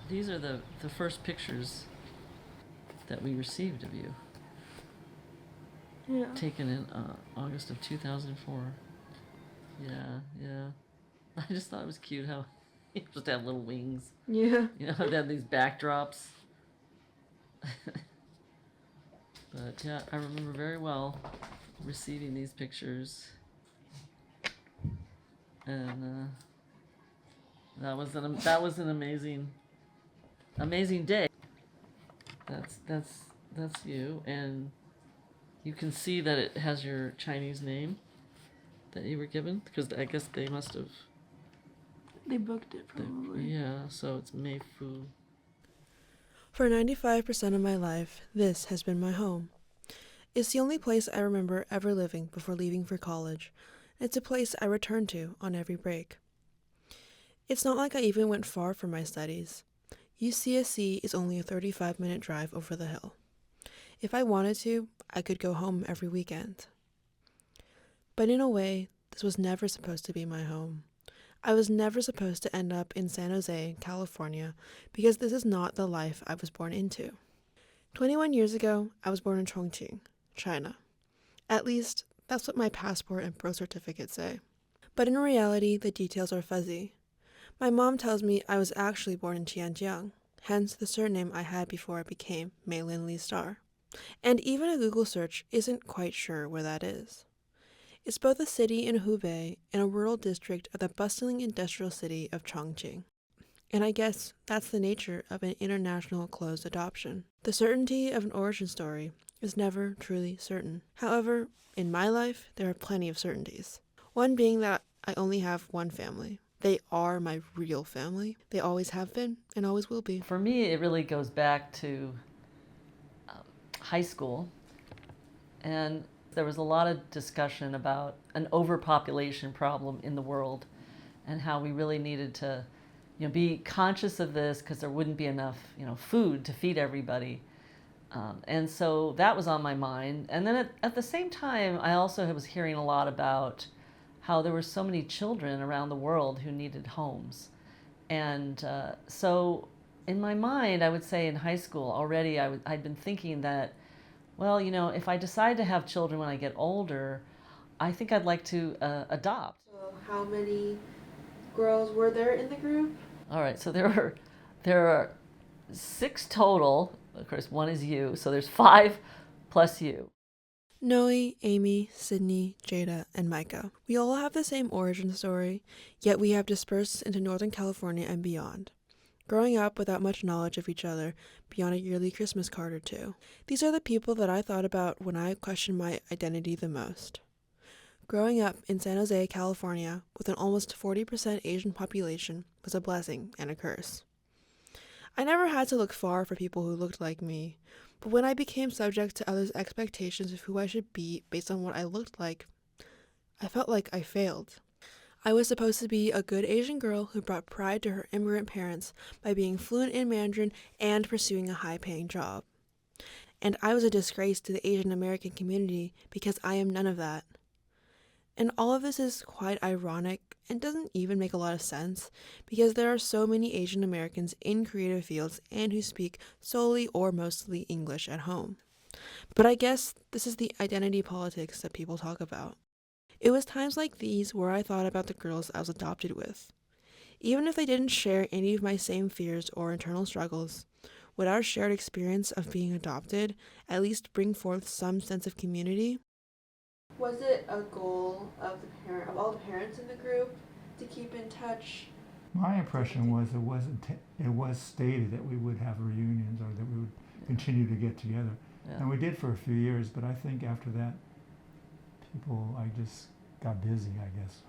these are the first pictures that we received of you. Yeah. Taken in August of 2004. Yeah, yeah. I just thought it was cute how you're supposed to have little wings. Yeah. You know, they have these backdrops. But yeah, I remember very well receiving these pictures, and that was an amazing day. That's you, and you can see that it has your Chinese name that you were given, because I guess they must have. They booked it probably. Yeah, so it's Mei Fu. For 95% of my life, this has been my home. It's the only place I remember ever living before leaving for college. It's a place I return to on every break. It's not like I even went far for my studies. UCSC is only a 35-minute drive over the hill. If I wanted to, I could go home every weekend. But in a way, this was never supposed to be my home. I was never supposed to end up in San Jose, California, because this is not the life I was born into. 21 years ago, I was born in Qianjiang, China. At least, that's what my passport and birth certificate say. But in reality, the details are fuzzy. My mom tells me I was actually born in Qianjiang, hence the surname I had before I became Mei Lin Lee Star. And even a Google search isn't quite sure where that is. It's both a city in Hubei and a rural district of the bustling industrial city of Chongqing. And I guess that's the nature of an international closed adoption. The certainty of an origin story is never truly certain. However, in my life, there are plenty of certainties. One being that I only have one family. They are my real family. They always have been and always will be. For me, it really goes back to high school, and there was a lot of discussion about an overpopulation problem in the world and how we really needed to be conscious of this because there wouldn't be enough food to feed everybody. And so that was on my mind. And then at the same time, I also was hearing a lot about how there were so many children around the world who needed homes. And so in my mind, I would say in high school already, I'd been thinking that, well, if I decide to have children when I get older, I think I'd like to adopt. So how many girls were there in the group? All right, so there are 6 total. Of course, one is you, so there's 5 plus you. Noe, Amy, Sydney, Jada, and Micah. We all have the same origin story, yet we have dispersed into Northern California and beyond, growing up without much knowledge of each other beyond a yearly Christmas card or two. These are the people that I thought about when I questioned my identity the most. Growing up in San Jose, California, with an almost 40% Asian population was a blessing and a curse. I never had to look far for people who looked like me, but when I became subject to others' expectations of who I should be based on what I looked like, I felt like I failed. I was supposed to be a good Asian girl who brought pride to her immigrant parents by being fluent in Mandarin and pursuing a high-paying job. And I was a disgrace to the Asian American community because I am none of that. And all of this is quite ironic and doesn't even make a lot of sense because there are so many Asian Americans in creative fields and who speak solely or mostly English at home. But I guess this is the identity politics that people talk about. It was times like these where I thought about the girls I was adopted with. Even if they didn't share any of my same fears or internal struggles, would our shared experience of being adopted at least bring forth some sense of community? Was it a goal of all the parents in the group to keep in touch? My impression was it was stated that we would have reunions or that we would continue to get together. Yeah. And we did for a few years, but I think after that, I just got busy, I guess.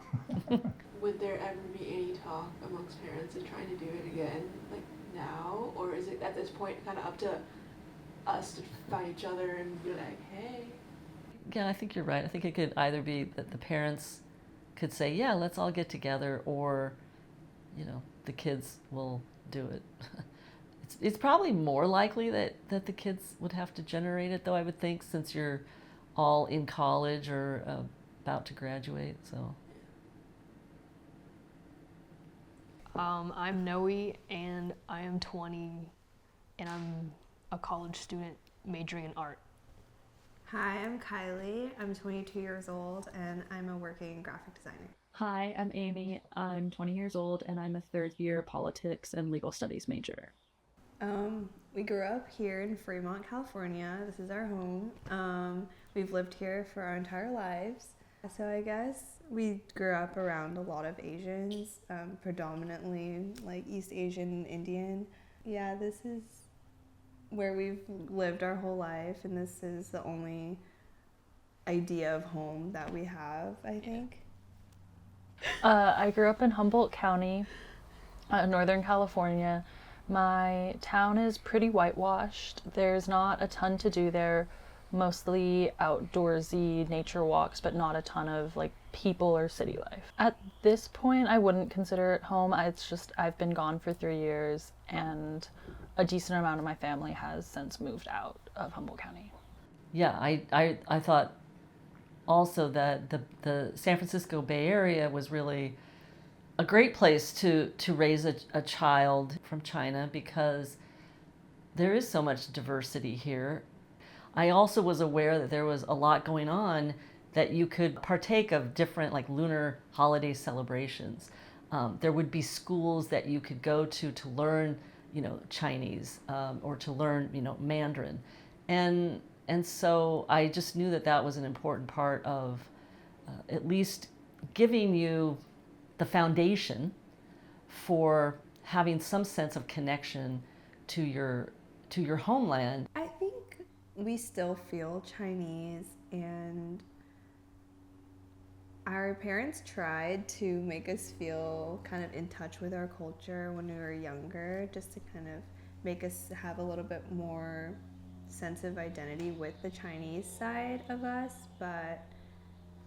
Would there ever be any talk amongst parents of trying to do it again, like now? Or is it at this point kind of up to us to find each other and be like, hey? Yeah, I think you're right. I think it could either be that the parents could say, yeah, let's all get together, or, the kids will do it. It's probably more likely that the kids would have to generate it, though, I would think, since you're all in college or about to graduate. So I'm Noe, and I am 20, and I'm a college student majoring in art. Hi, I'm Kylie. I'm 22 years old, and I'm a working graphic designer. Hi, I'm Amy. I'm 20 years old, and I'm a third-year politics and legal studies major. We grew up here in Fremont, California. This is our home. We've lived here for our entire lives. So I guess we grew up around a lot of Asians, predominantly like East Asian, Indian. Yeah, this is where we've lived our whole life, and this is the only idea of home that we have, I think. I grew up in Humboldt County, Northern California. My town is pretty whitewashed. There's not a ton to do there, mostly outdoorsy nature walks, but not a ton of like people or city life. At this point, I wouldn't consider it home. It's just I've been gone for 3 years, and a decent amount of my family has since moved out of Humboldt County. Yeah, I thought also that the San Francisco Bay Area was really a great place to raise a child from China, because there is so much diversity here. I also was aware that there was a lot going on, that you could partake of different like lunar holiday celebrations. There would be schools that you could go to learn, Chinese, or to learn, Mandarin. And so I just knew that was an important part of at least giving you the foundation for having some sense of connection to your homeland. I think we still feel Chinese, and our parents tried to make us feel kind of in touch with our culture when we were younger, just to kind of make us have a little bit more sense of identity with the Chinese side of us. But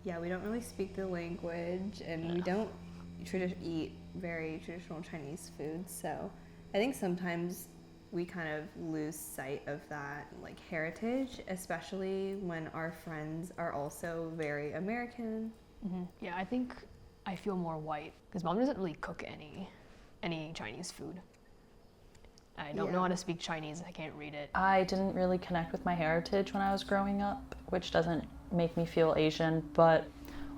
yeah, we don't really speak the language, and we don't eat very traditional Chinese food. So I think sometimes we kind of lose sight of that like heritage, especially when our friends are also very American. Mm-hmm. Yeah, I think I feel more white because mom doesn't really cook any Chinese food. I don't know how to speak Chinese. I can't read it. I didn't really connect with my heritage when I was growing up, which doesn't make me feel Asian, but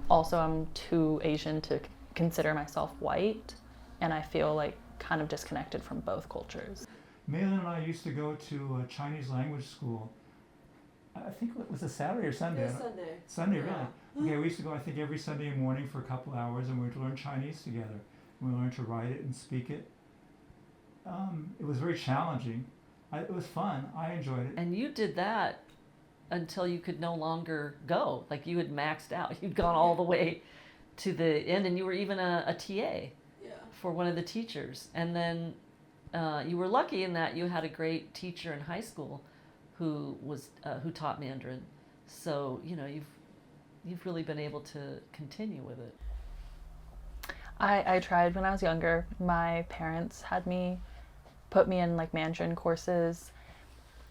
also I'm too Asian to consider myself white, and I feel like kind of disconnected from both cultures. Malin and I used to go to a Chinese language school. I think it was a Saturday or Sunday. It was Sunday. Sunday, Yeah. really? Okay, we used to go, I think, every Sunday morning for a couple hours, and we would learn Chinese together. We learned to write it and speak it. It was very challenging. It was fun. I enjoyed it. And you did that until you could no longer go. Like you had maxed out. You'd gone all the way to the end, and you were even a TA for one of the teachers. And then you were lucky in that you had a great teacher in high school who taught Mandarin. So you've really been able to continue with it. I tried when I was younger. My parents had put me in like Mandarin courses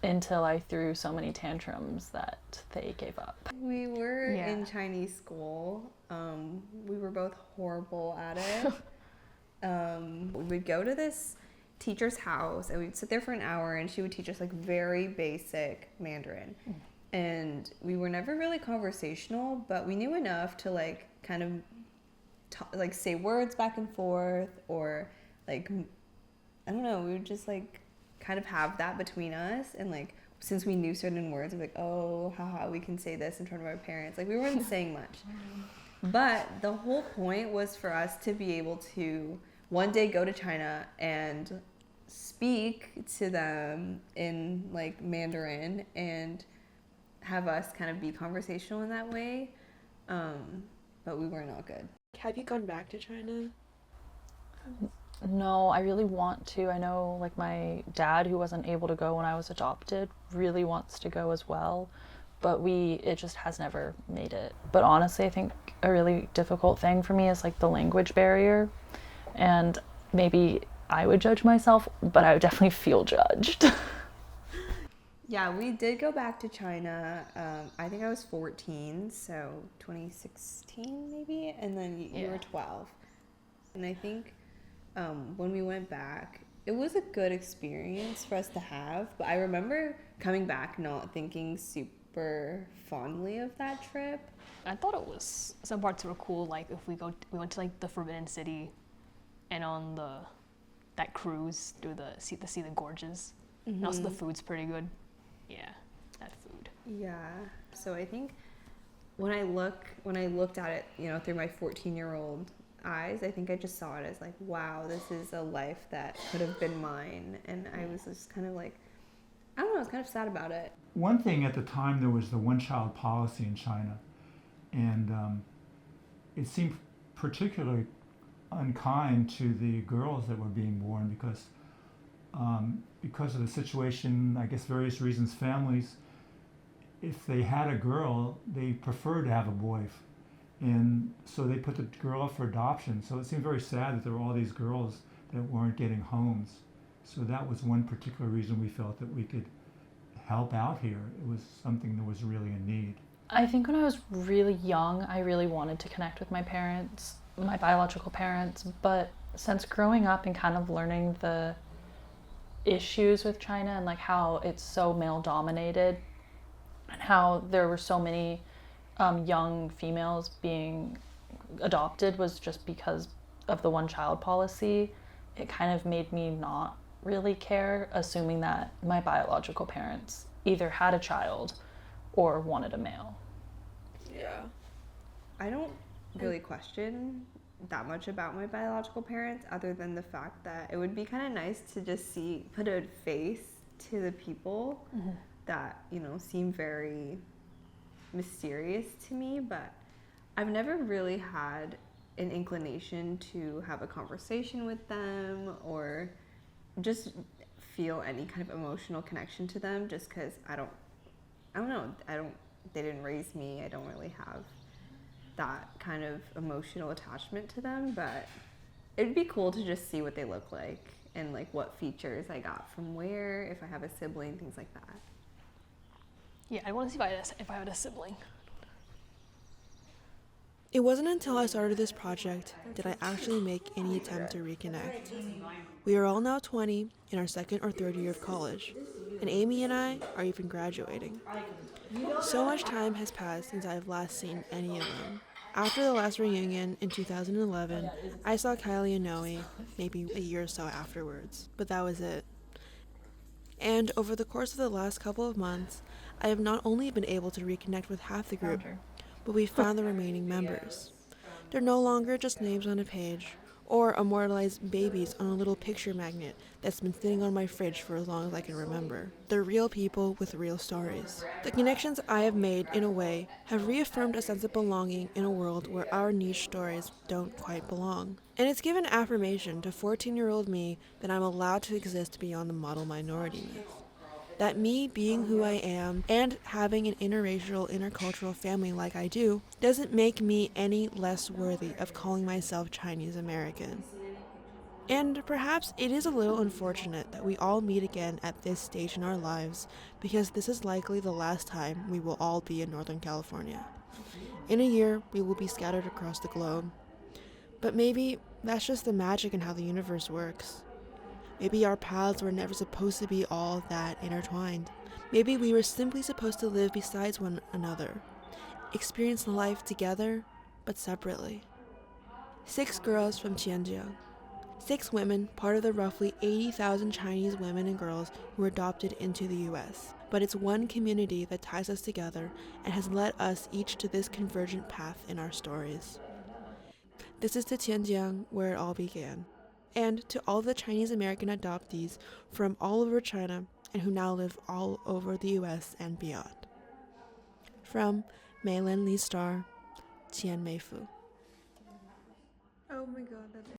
until I threw so many tantrums that they gave up. We were in Chinese school. We were both horrible at it. We would go to this teacher's house, and we'd sit there for an hour, and she would teach us like very basic Mandarin. And we were never really conversational, but we knew enough to like kind of like say words back and forth, or like I don't know, we would just like kind of have that between us. And like since we knew certain words, we're like, oh, haha, we can say this in front of our parents. Like we weren't saying much, but the whole point was for us to be able to one day go to China and speak to them in like Mandarin and have us kind of be conversational in that way. But we were not good. Have you gone back to China? No, I really want to. I know like my dad, who wasn't able to go when I was adopted, really wants to go as well, but it just has never made it. But honestly, I think a really difficult thing for me is like the language barrier, and maybe I would judge myself, but I would definitely feel judged. Yeah, we did go back to China. I think I was 14, so 2016 maybe, and then you were 12. And I think when we went back, it was a good experience for us to have, but I remember coming back not thinking super fondly of that trip. I thought it was, some parts were cool, like if we went to like the Forbidden City and on that cruise through see the gorges. And also the food's pretty good. Yeah, that food. Yeah. So I think when I looked at it, you know, through my 14-year-old eyes, I think I just saw it as like, wow, this is a life that could have been mine. And I was just kind of like, I don't know, I was kind of sad about it. One thing at the time, there was the one-child policy in China, and it seemed particularly unkind to the girls that were being born because of the situation, I guess various reasons, families, if they had a girl, they preferred to have a boy. And so they put the girl up for adoption. So it seemed very sad that there were all these girls that weren't getting homes. So that was one particular reason we felt that we could help out here. It was something that was really a need. I think when I was really young, I really wanted to connect with my parents, my biological parents, but since growing up and kind of learning the issues with China and like how it's so male dominated and how there were so many young females being adopted was just because of the one-child policy, it kind of made me not really care, assuming that my biological parents either had a child or wanted a male. Yeah. I don't really question that much about my biological parents, other than the fact that it would be kind of nice to just put a face to the people that, you know, seem very mysterious to me, but I've never really had an inclination to have a conversation with them or just feel any kind of emotional connection to them, just because I don't know, they didn't raise me. I don't really have that kind of emotional attachment to them, but it'd be cool to just see what they look like and like what features I got from where, if I have a sibling, things like that. Yeah, I want to see if I had a sibling. It wasn't until I started this project did I actually make any attempt to reconnect. We are all now 20 in our second or third year of college, and Amy and I are even graduating. So much time has passed since I've last seen any of them. After the last reunion in 2011, I saw Kylie and Noe maybe a year or so afterwards, but that was it. And over the course of the last couple of months, I have not only been able to reconnect with half the group, but we've found the remaining members. They're no longer just names on a page, or immortalized babies on a little picture magnet that's been sitting on my fridge for as long as I can remember. They're real people with real stories. The connections I have made, in a way, have reaffirmed a sense of belonging in a world where our niche stories don't quite belong. And it's given affirmation to 14-year-old me that I'm allowed to exist beyond the model minority myth. That me being who I am and having an interracial, intercultural family like I do doesn't make me any less worthy of calling myself Chinese American. And perhaps it is a little unfortunate that we all meet again at this stage in our lives, because this is likely the last time we will all be in Northern California. In a year, we will be scattered across the globe. But maybe that's just the magic in how the universe works. Maybe our paths were never supposed to be all that intertwined. Maybe we were simply supposed to live beside one another, experience life together, but separately. 6 girls from Qianjiang. 6 women, part of the roughly 80,000 Chinese women and girls who were adopted into the U.S. But it's one community that ties us together and has led us each to this convergent path in our stories. This is to Qianjiang, where it all began. And to all the Chinese American adoptees from all over China and who now live all over the U.S. and beyond. From Meilin Lee Star, Qian Mei Fu. Oh my god, that's